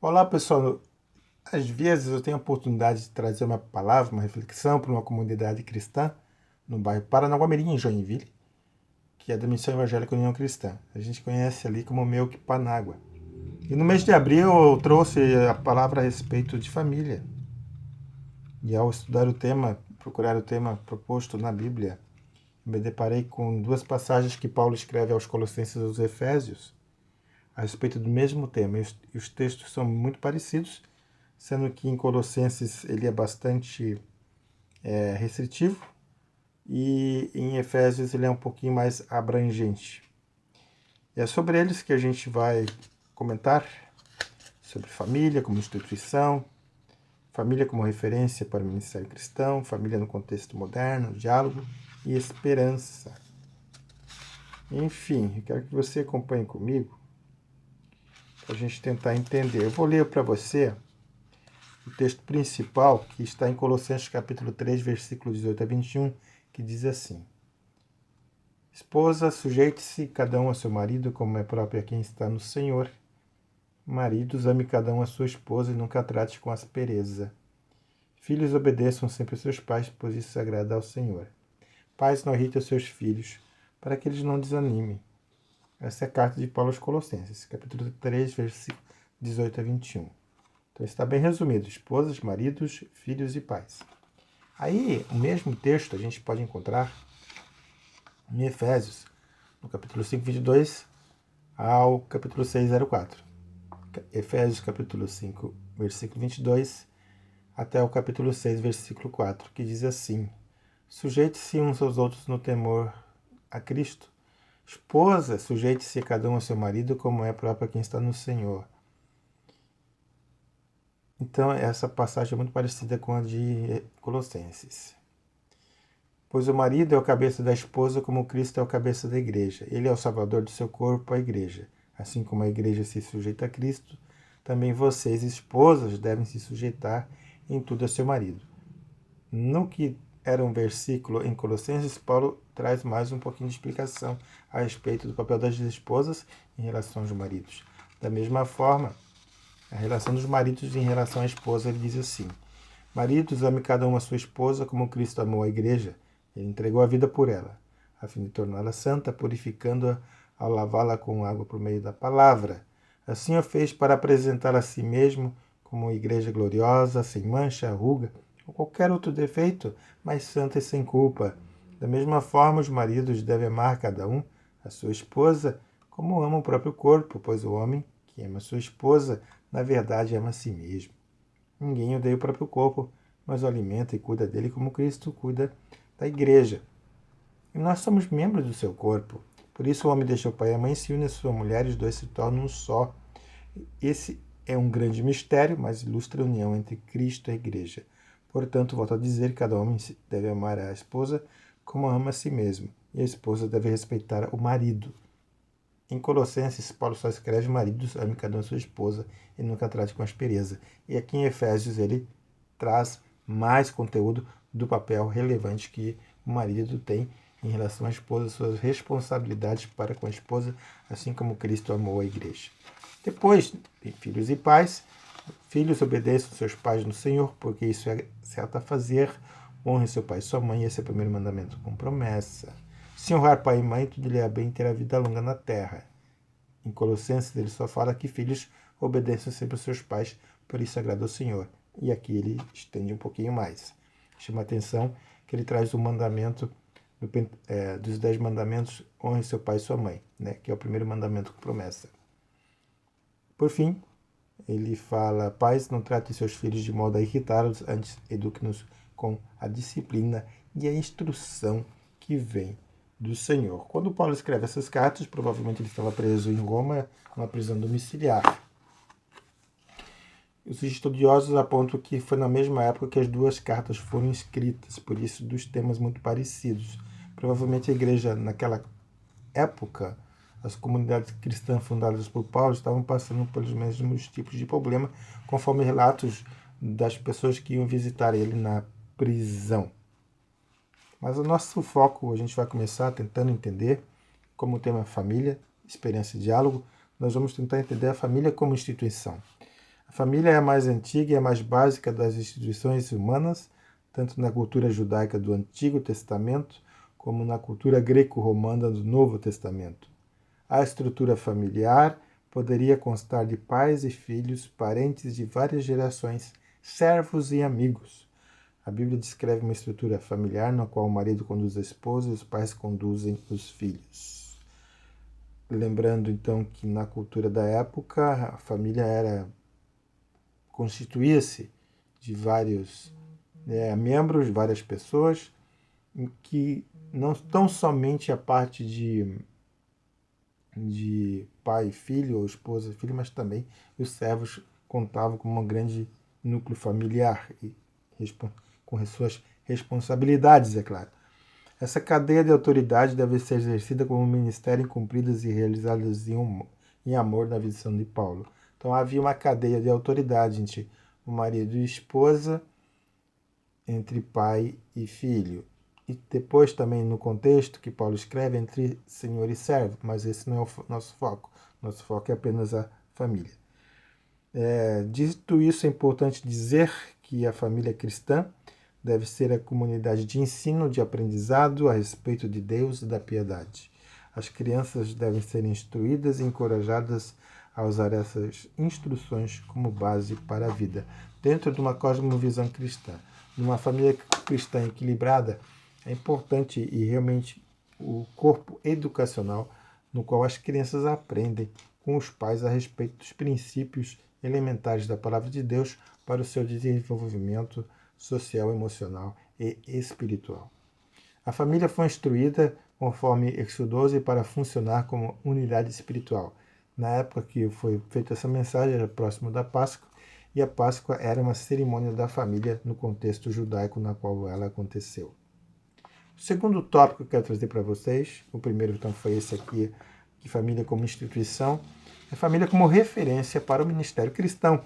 Olá, pessoal. Às vezes eu tenho a oportunidade de trazer uma palavra, uma reflexão para uma comunidade cristã no bairro Paranaguamirim, em Joinville, que é da Missão Evangélica União Cristã. A gente conhece ali como Panágua. E no mês de abril eu trouxe a palavra a respeito de família. E ao estudar o tema, procurar o tema proposto na Bíblia, me deparei com duas passagens que Paulo escreve aos Colossenses e aos Efésios a respeito do mesmo tema. E os textos são muito parecidos, sendo que em Colossenses ele é bastante restritivo e em Efésios ele é um pouquinho mais abrangente. E é sobre eles que a gente vai comentar, sobre família como instituição, família como referência para o ministério cristão, família no contexto moderno, diálogo e esperança. Enfim, eu quero que você acompanhe comigo para a gente tentar entender. Eu vou ler para você o texto principal, que está em Colossenses capítulo 3, versículo 18 a 21, que diz assim: Esposa, sujeite-se cada um a seu marido, como é próprio a quem está no Senhor. Maridos, ame cada um a sua esposa e nunca trate com aspereza. Filhos, obedeçam sempre aos seus pais, pois isso agrada ao Senhor. Pais, não irritem os seus filhos, para que eles não desanimem. Essa é a carta de Paulo aos Colossenses, capítulo 3, versículo 18 a 21. Então está bem resumido: esposas, maridos, filhos e pais. Aí, o mesmo texto a gente pode encontrar em Efésios, no capítulo 5, 22 ao capítulo 6, 04. Efésios capítulo 5, versículo 22 até o capítulo 6, versículo 4, que diz assim: Sujeite-se uns aos outros no temor a Cristo. Esposa, sujeite-se cada um ao seu marido, como é próprio a quem está no Senhor. Então, essa passagem é muito parecida com a de Colossenses. Pois o marido é o cabeça da esposa, como Cristo é o cabeça da igreja. Ele é o salvador do seu corpo, a igreja. Assim como a igreja se sujeita a Cristo, também vocês, esposas, devem se sujeitar em tudo a seu marido. No que era um versículo em Colossenses, Paulo traz mais um pouquinho de explicação a respeito do papel das esposas em relação aos maridos. Da mesma forma, a relação dos maridos em relação à esposa, ele diz assim: Maridos, ame cada um a sua esposa como Cristo amou a igreja. Ele entregou a vida por ela, a fim de torná-la santa, purificando-a ao lavá-la com água por meio da palavra. Assim o fez para apresentá-la a si mesmo como uma igreja gloriosa, sem mancha, ruga ou qualquer outro defeito, mas santa e sem culpa. Da mesma forma, os maridos devem amar cada um a sua esposa como ama o próprio corpo, pois o homem que ama a sua esposa, na verdade, ama a si mesmo. Ninguém odeia o próprio corpo, mas o alimenta e cuida dele como Cristo cuida da igreja. E nós somos membros do seu corpo. Por isso o homem deixa o pai e a mãe, se une à sua mulher e os dois se tornam um só. Esse é um grande mistério, mas ilustra a união entre Cristo e a igreja. Portanto, volto a dizer que cada homem deve amar a esposa como ama a si mesmo, e a esposa deve respeitar o marido. Em Colossenses, Paulo só escreve: maridos, ame cada um a sua esposa e nunca trate com aspereza. E aqui em Efésios ele traz mais conteúdo do papel relevante que o marido tem em relação à esposa, suas responsabilidades para com a esposa, assim como Cristo amou a igreja. Depois, filhos e pais, filhos, obedeçam seus pais no Senhor, porque isso é certo a fazer. Honre seu pai e sua mãe, esse é o primeiro mandamento com promessa. Se honrar pai e mãe, tudo lhe é bem, terá vida longa na terra. Em Colossenses ele só fala que filhos obedeçam sempre aos seus pais, por isso agrada ao Senhor. E aqui ele estende um pouquinho mais. Chama a atenção que ele traz o mandamento dos 10 mandamentos: honre seu pai e sua mãe, né, que é o primeiro mandamento com promessa. Por fim, ele fala: pais, não tratem seus filhos de modo a irritá-los, antes eduque-nos com a disciplina e a instrução que vem do Senhor. Quando Paulo escreve essas cartas, provavelmente ele estava preso em Roma, numa prisão domiciliar. Os estudiosos apontam que foi na mesma época que as duas cartas foram escritas, por isso dos temas muito parecidos. Provavelmente a igreja naquela época, as comunidades cristãs fundadas por Paulo estavam passando pelos mesmos tipos de problema, conforme relatos das pessoas que iam visitar ele na prisão. Mas o nosso foco, a gente vai começar tentando entender como o tema família, experiência e diálogo. Nós vamos tentar entender a família como instituição. A família é a mais antiga e a mais básica das instituições humanas, tanto na cultura judaica do Antigo Testamento, como na cultura greco-romana do Novo Testamento. A estrutura familiar poderia constar de pais e filhos, parentes de várias gerações, servos e amigos. A Bíblia descreve uma estrutura familiar na qual o marido conduz a esposa e os pais conduzem os filhos. Lembrando então que na cultura da época a família constituía-se de vários membros, várias pessoas, em que não tão somente a parte de pai e filho, ou esposa e filho, mas também os servos contavam com um grande núcleo familiar e com as suas responsabilidades, é claro. Essa cadeia de autoridade deve ser exercida como um ministério cumpridas e realizadas em amor na visão de Paulo. Então havia uma cadeia de autoridade entre o marido e a esposa, entre pai e filho. E depois também no contexto que Paulo escreve entre senhor e servo, mas esse não é o nosso foco. Nosso foco é apenas a família. Dito isso, é importante dizer que a família cristã deve ser a comunidade de ensino, de aprendizado a respeito de Deus e da piedade. As crianças devem ser instruídas e encorajadas a usar essas instruções como base para a vida, dentro de uma cosmovisão cristã. Numa família cristã equilibrada, é importante e realmente o corpo educacional no qual as crianças aprendem com os pais a respeito dos princípios elementares da palavra de Deus para o seu desenvolvimento social, emocional e espiritual. A família foi instruída conforme Êxodo 12 para funcionar como unidade espiritual. Na época que foi feita essa mensagem, era próximo da Páscoa, e a Páscoa era uma cerimônia da família no contexto judaico na qual ela aconteceu. O segundo tópico que eu quero trazer para vocês, o primeiro então foi esse aqui, que família como instituição, a família como referência para o ministério cristão.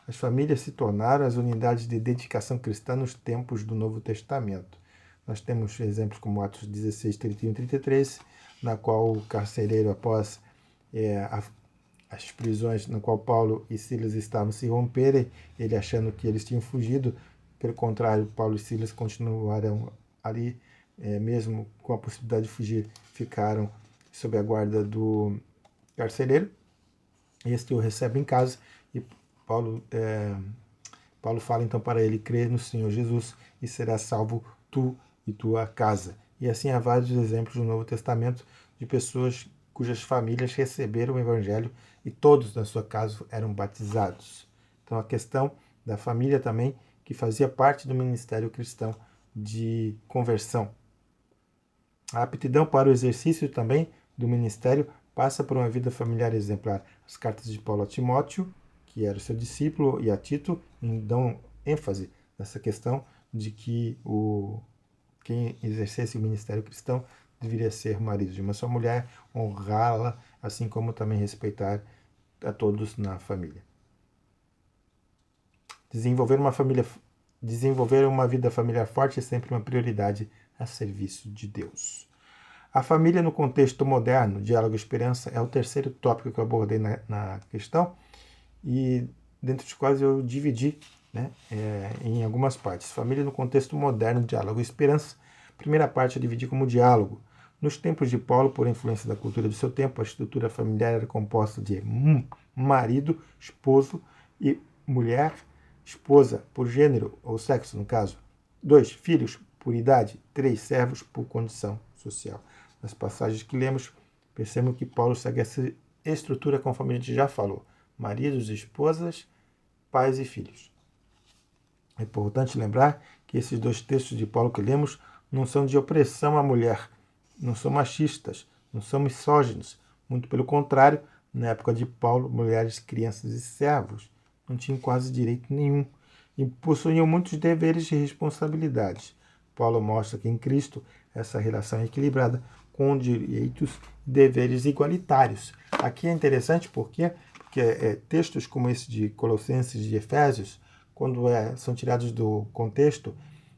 As famílias se tornaram as unidades de dedicação cristã nos tempos do Novo Testamento. Nós temos exemplos como Atos 16, 31 e 33, na qual o carcereiro, após as prisões na qual Paulo e Silas estavam se romperem, ele achando que eles tinham fugido, pelo contrário, Paulo e Silas continuaram ali, mesmo com a possibilidade de fugir, ficaram sob a guarda do carcereiro. Este o recebe em casa e Paulo fala então para ele: crer no Senhor Jesus e será salvo tu e tua casa. E assim há vários exemplos no Novo Testamento de pessoas cujas famílias receberam o Evangelho e todos na sua casa eram batizados. Então a questão da família também, que fazia parte do ministério cristão de conversão. A aptidão para o exercício também do ministério passa por uma vida familiar exemplar. As cartas de Paulo a Timóteo, que era seu discípulo, e a Tito, dão ênfase nessa questão de que quem exercesse o ministério cristão deveria ser marido de uma só mulher, honrá-la, assim como também respeitar a todos na família. Desenvolver uma vida familiar forte é sempre uma prioridade a serviço de Deus. A família no contexto moderno, diálogo e esperança, é o terceiro tópico que eu abordei na questão e dentro dos quais eu dividi em algumas partes. Família no contexto moderno, diálogo e esperança. Primeira parte eu dividi como diálogo. Nos tempos de Paulo, por influência da cultura do seu tempo, a estrutura familiar era composta de marido, esposo e mulher, esposa por gênero ou sexo, no caso. 2 filhos por idade. 3 servos por condição social. Nas passagens que lemos, percebemos que Paulo segue essa estrutura conforme a gente já falou. Maridos, esposas, pais e filhos. É importante lembrar que esses 2 textos de Paulo que lemos não são de opressão à mulher, não são machistas, não são misóginos. Muito pelo contrário, na época de Paulo, mulheres, crianças e servos não tinham quase direito nenhum e possuíam muitos deveres e responsabilidades. Paulo mostra que em Cristo essa relação é equilibrada com direitos e deveres igualitários. Aqui é interessante porque textos como esse de Colossenses e de Efésios, quando são tirados do contexto,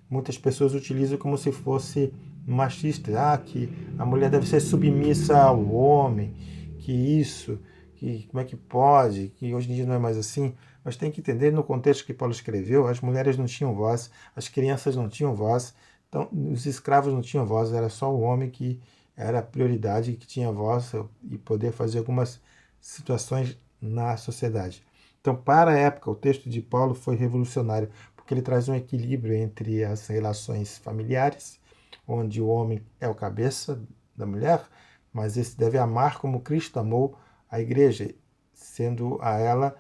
muitas pessoas utilizam como se fosse machista. Que a mulher deve ser submissa ao homem, que isso, que como é que pode, que hoje em dia não é mais assim. Mas tem que entender no contexto que Paulo escreveu, as mulheres não tinham voz, as crianças não tinham voz, então os escravos não tinham voz, era só o homem que era a prioridade, que tinha voz e poder fazer algumas situações na sociedade. Então, para a época, o texto de Paulo foi revolucionário, porque ele traz um equilíbrio entre as relações familiares, onde o homem é o cabeça da mulher, mas esse deve amar como Cristo amou a igreja, sendo a ela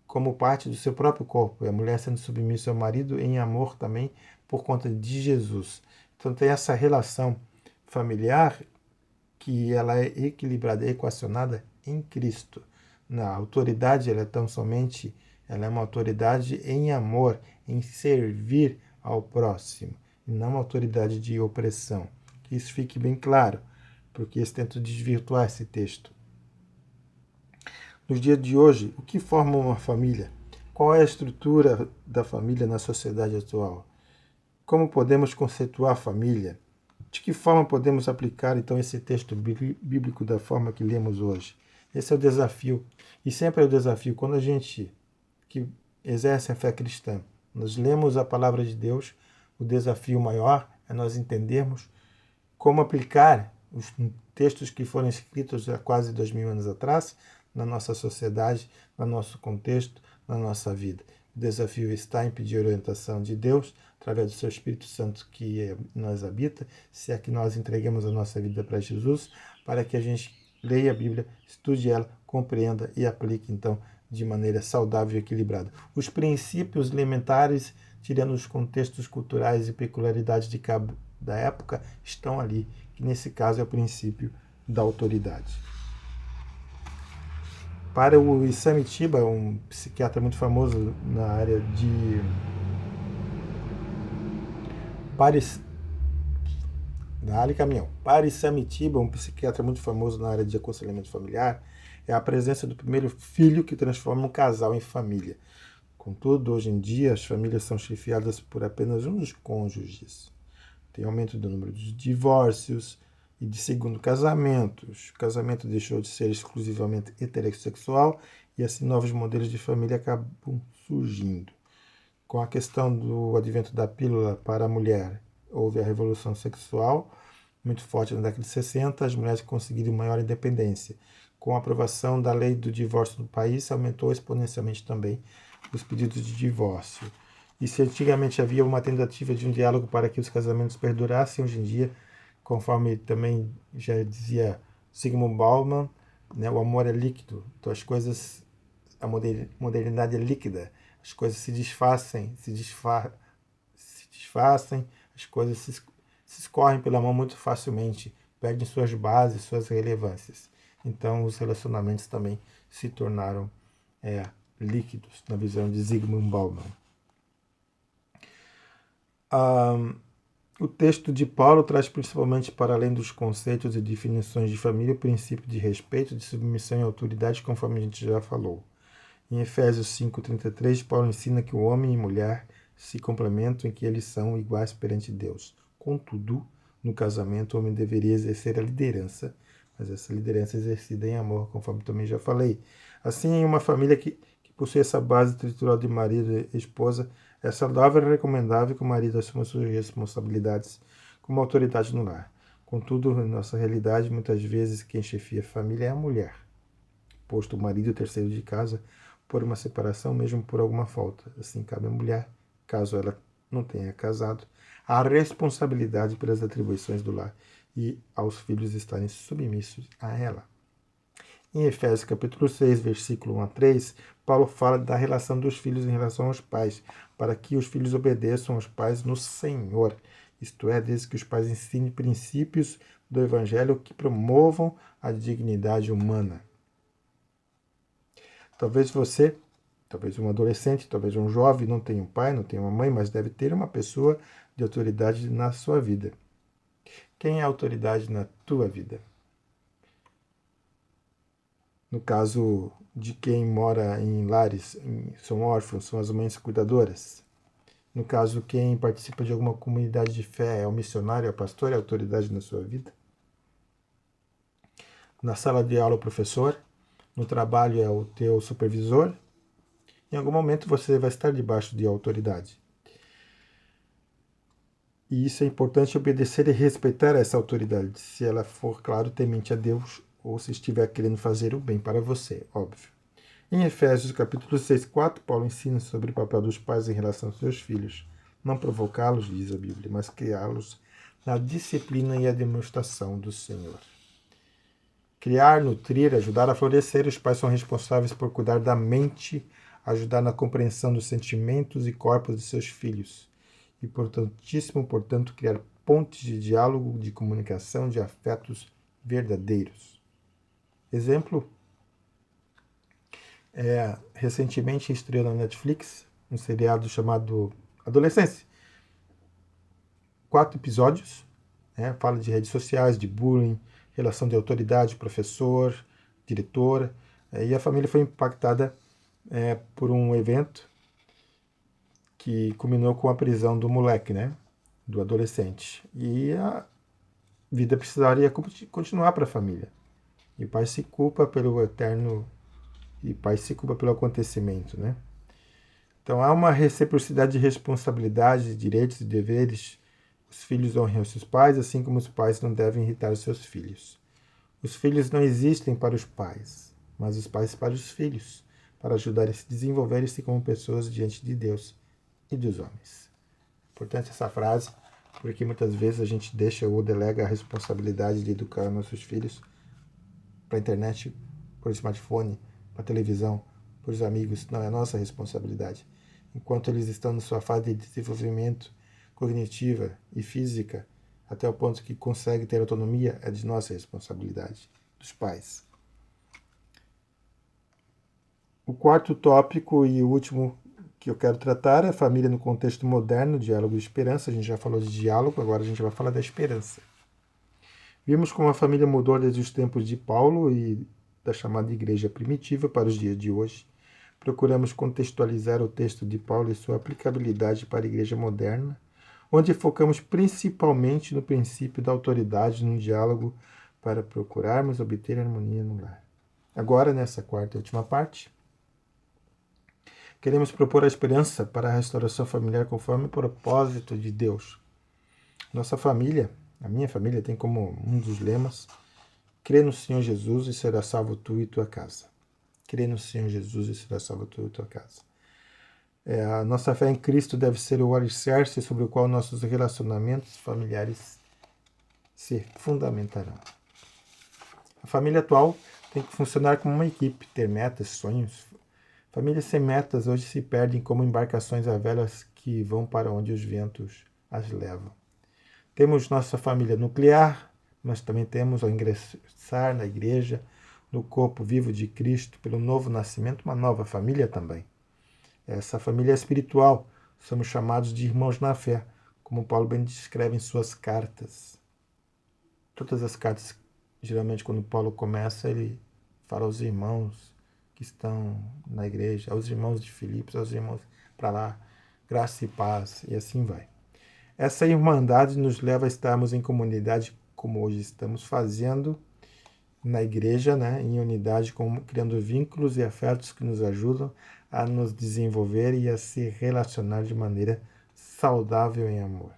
como parte do seu próprio corpo, e a mulher sendo submissa ao marido em amor também por conta de Jesus. Então tem essa relação familiar que ela é equilibrada, equacionada em Cristo. Na autoridade, ela é tão somente, ela é uma autoridade em amor, em servir ao próximo, e não uma autoridade de opressão. Que isso fique bem claro, porque eles tentam desvirtuar esse texto. Nos dias de hoje, o que forma uma família? Qual é a estrutura da família na sociedade atual? Como podemos conceituar a família? De que forma podemos aplicar então esse texto bíblico da forma que lemos hoje? Esse é o desafio. E sempre é o desafio. Quando a gente que exerce a fé cristã, nós lemos a palavra de Deus, o desafio maior é nós entendermos como aplicar os textos que foram escritos há quase 2000 anos atrás na nossa sociedade, no nosso contexto, na nossa vida. O desafio está em pedir orientação de Deus, através do seu Espírito Santo que nos habita, se é que nós entregamos a nossa vida para Jesus, para que a gente leia a Bíblia, estude ela, compreenda e aplique, então, de maneira saudável e equilibrada. Os princípios elementares, tirando os contextos culturais e peculiaridades de cada época, estão ali, que nesse caso é o princípio da autoridade. Para o Issam Tiba, um psiquiatra muito famoso na área de Para Issam Tiba, um psiquiatra muito famoso na área de aconselhamento familiar, é a presença do primeiro filho que transforma um casal em família. Contudo, hoje em dia, as famílias são chefiadas por apenas um dos cônjuges. Tem aumento do número de divórcios e de segundo casamentos. O casamento deixou de ser exclusivamente heterossexual e assim novos modelos de família acabam surgindo. Com a questão do advento da pílula para a mulher, houve a revolução sexual muito forte na década de 60, as mulheres conseguiram maior independência. Com a aprovação da lei do divórcio no país, aumentou exponencialmente também os pedidos de divórcio. E se antigamente havia uma tentativa de um diálogo para que os casamentos perdurassem, hoje em dia, conforme também já dizia Zygmunt Bauman, né, o amor é líquido. Então as coisas, a modernidade é líquida. As coisas se desfazem, as coisas se escorrem pela mão muito facilmente, perdem suas bases, suas relevâncias. Então os relacionamentos também se tornaram líquidos, na visão de Zygmunt Bauman. O texto de Paulo traz principalmente, para além dos conceitos e definições de família, o princípio de respeito, de submissão e autoridade, conforme a gente já falou. Em Efésios 5,33, Paulo ensina que o homem e mulher se complementam e que eles são iguais perante Deus. Contudo, no casamento, o homem deveria exercer a liderança, mas essa liderança é exercida em amor, conforme também já falei. Assim, em uma família que possui essa base estrutural de marido e esposa, é saudável e recomendável que o marido assuma suas responsabilidades como autoridade no lar. Contudo, em nossa realidade, muitas vezes quem chefia a família é a mulher, posto o marido o terceiro de casa por uma separação, mesmo por alguma falta. Assim, cabe à mulher, caso ela não tenha casado, a responsabilidade pelas atribuições do lar e aos filhos estarem submissos a ela. Em Efésios capítulo 6, versículo 1 a 3, Paulo fala da relação dos filhos em relação aos pais, para que os filhos obedeçam aos pais no Senhor. Isto é, desde que os pais ensinem princípios do Evangelho que promovam a dignidade humana. Talvez você, talvez um adolescente, talvez um jovem, não tenha um pai, não tenha uma mãe, mas deve ter uma pessoa de autoridade na sua vida. Quem é a autoridade na tua vida? No caso de quem mora em lares, são órfãos, são as mães cuidadoras. No caso, quem participa de alguma comunidade de fé, é o missionário, é o pastor, é a autoridade na sua vida. Na sala de aula, o professor. no trabalho é o teu supervisor, em algum momento você vai estar debaixo de autoridade. E isso é importante obedecer e respeitar essa autoridade, se ela for, claro, temente a Deus ou se estiver querendo fazer o bem para você, óbvio. Em Efésios capítulo 6, 4, Paulo ensina sobre o papel dos pais em relação aos seus filhos. Não provocá-los, diz a Bíblia, mas criá-los na disciplina e a demonstração do Senhor. Criar, nutrir, ajudar a florescer, os pais são responsáveis por cuidar da mente, ajudar na compreensão dos sentimentos e corpos de seus filhos. Importantíssimo, portanto, criar pontes de diálogo, de comunicação, de afetos verdadeiros. Exemplo, recentemente estreou na Netflix um seriado chamado Adolescência. 4 episódios, fala de redes sociais, de bullying, relação de autoridade, professor, diretora, e a família foi impactada por um evento que culminou com a prisão do moleque, do adolescente. E a vida precisaria continuar para a família. E o pai se culpa pelo eterno, e o pai se culpa pelo acontecimento, Então há uma reciprocidade de responsabilidades, de direitos e deveres. Os filhos honram seus pais, assim como os pais não devem irritar os seus filhos. Os filhos não existem para os pais, mas os pais para os filhos, para ajudar a se desenvolverem-se como pessoas diante de Deus e dos homens. Importante essa frase, porque muitas vezes a gente deixa ou delega a responsabilidade de educar nossos filhos para a internet, por smartphone, para a televisão, para os amigos. Não é nossa responsabilidade. Enquanto eles estão na sua fase de desenvolvimento cognitiva e física, até o ponto que conseguem ter autonomia, é de nossa responsabilidade, dos pais. O quarto tópico e o último que eu quero tratar é a família no contexto moderno, diálogo e esperança. A gente já falou de diálogo, agora a gente vai falar da esperança. Vimos como a família mudou desde os tempos de Paulo e da chamada igreja primitiva para os dias de hoje. Procuramos contextualizar o texto de Paulo e sua aplicabilidade para a igreja moderna, onde focamos principalmente no princípio da autoridade no diálogo para procurarmos obter harmonia no lar. Agora, nessa quarta e última parte, queremos propor a esperança para a restauração familiar conforme o propósito de Deus. Nossa família, a minha família, tem como um dos lemas: crê no Senhor Jesus e será salvo tu e tua casa. Crê no Senhor Jesus e será salvo tu e tua casa. A nossa fé em Cristo deve ser o alicerce sobre o qual nossos relacionamentos familiares se fundamentarão. A família atual tem que funcionar como uma equipe, ter metas, sonhos. Famílias sem metas hoje se perdem como embarcações à vela que vão para onde os ventos as levam. Temos nossa família nuclear, mas também temos, ao ingressar na igreja, no corpo vivo de Cristo, pelo novo nascimento, uma nova família também. Essa família é espiritual, somos chamados de irmãos na fé, como Paulo bem descreve em suas cartas. Todas as cartas, geralmente quando Paulo começa, ele fala aos irmãos que estão na igreja, aos irmãos de Filipos, aos irmãos para lá, graça e paz, e assim vai. Essa irmandade nos leva a estarmos em comunidade, como hoje estamos fazendo na igreja, em unidade, criando vínculos e afetos que nos ajudam a nos desenvolver e a se relacionar de maneira saudável em amor.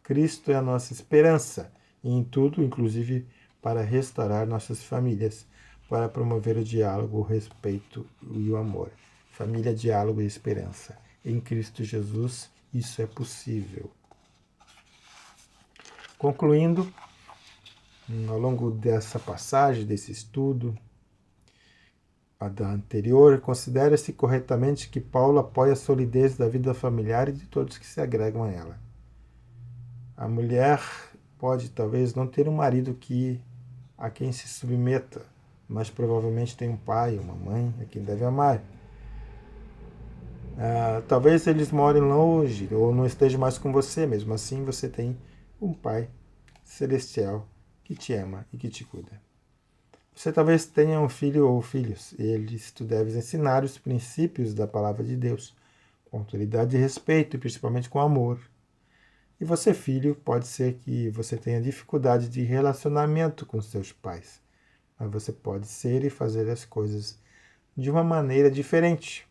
Cristo é a nossa esperança, e em tudo, inclusive para restaurar nossas famílias, para promover o diálogo, o respeito e o amor. Família, diálogo e esperança. Em Cristo Jesus, isso é possível. Concluindo, ao longo dessa passagem, desse estudo, a da anterior, considera-se corretamente que Paulo apoia a solidez da vida familiar e de todos que se agregam a ela. A mulher pode talvez não ter um marido a quem se submeta, mas provavelmente tem um pai, uma mãe a quem deve amar. Talvez eles morem longe ou não estejam mais com você, mesmo assim você tem um pai celestial que te ama e que te cuida. Você talvez tenha um filho ou filhos, tu deves ensinar os princípios da palavra de Deus, com autoridade e respeito, e principalmente com amor. E você, filho, pode ser que você tenha dificuldade de relacionamento com seus pais, mas você pode ser e fazer as coisas de uma maneira diferente.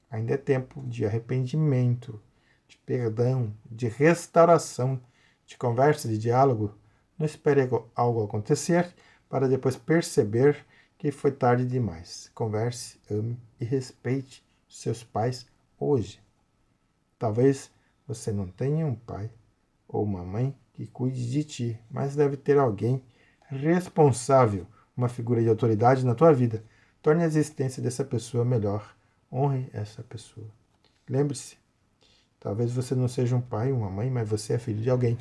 Ainda é tempo de arrependimento, de perdão, de restauração, de conversa, de diálogo. Não espere algo acontecer para depois perceber que foi tarde demais. Converse, ame e respeite seus pais hoje. Talvez você não tenha um pai ou uma mãe que cuide de ti, mas deve ter alguém responsável, uma figura de autoridade na tua vida. Torne a existência dessa pessoa melhor. Honre essa pessoa. Lembre-se, talvez você não seja um pai ou uma mãe, mas você é filho de alguém,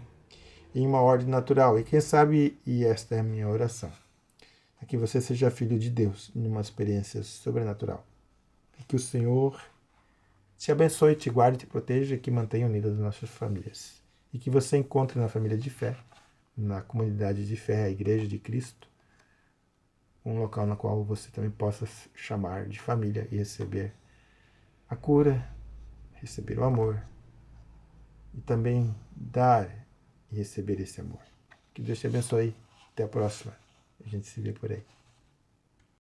em uma ordem natural. E quem sabe, e esta é a minha oração, é que você seja filho de Deus, numa experiência sobrenatural. E que o Senhor te abençoe, te guarde, te proteja e que mantenha unidas as nossas famílias. E que você encontre na família de fé, na comunidade de fé, a Igreja de Cristo, um local na qual você também possa chamar de família e receber a cura, receber o amor e também dar e receber esse amor. Que Deus te abençoe. Até a próxima. A gente se vê por aí.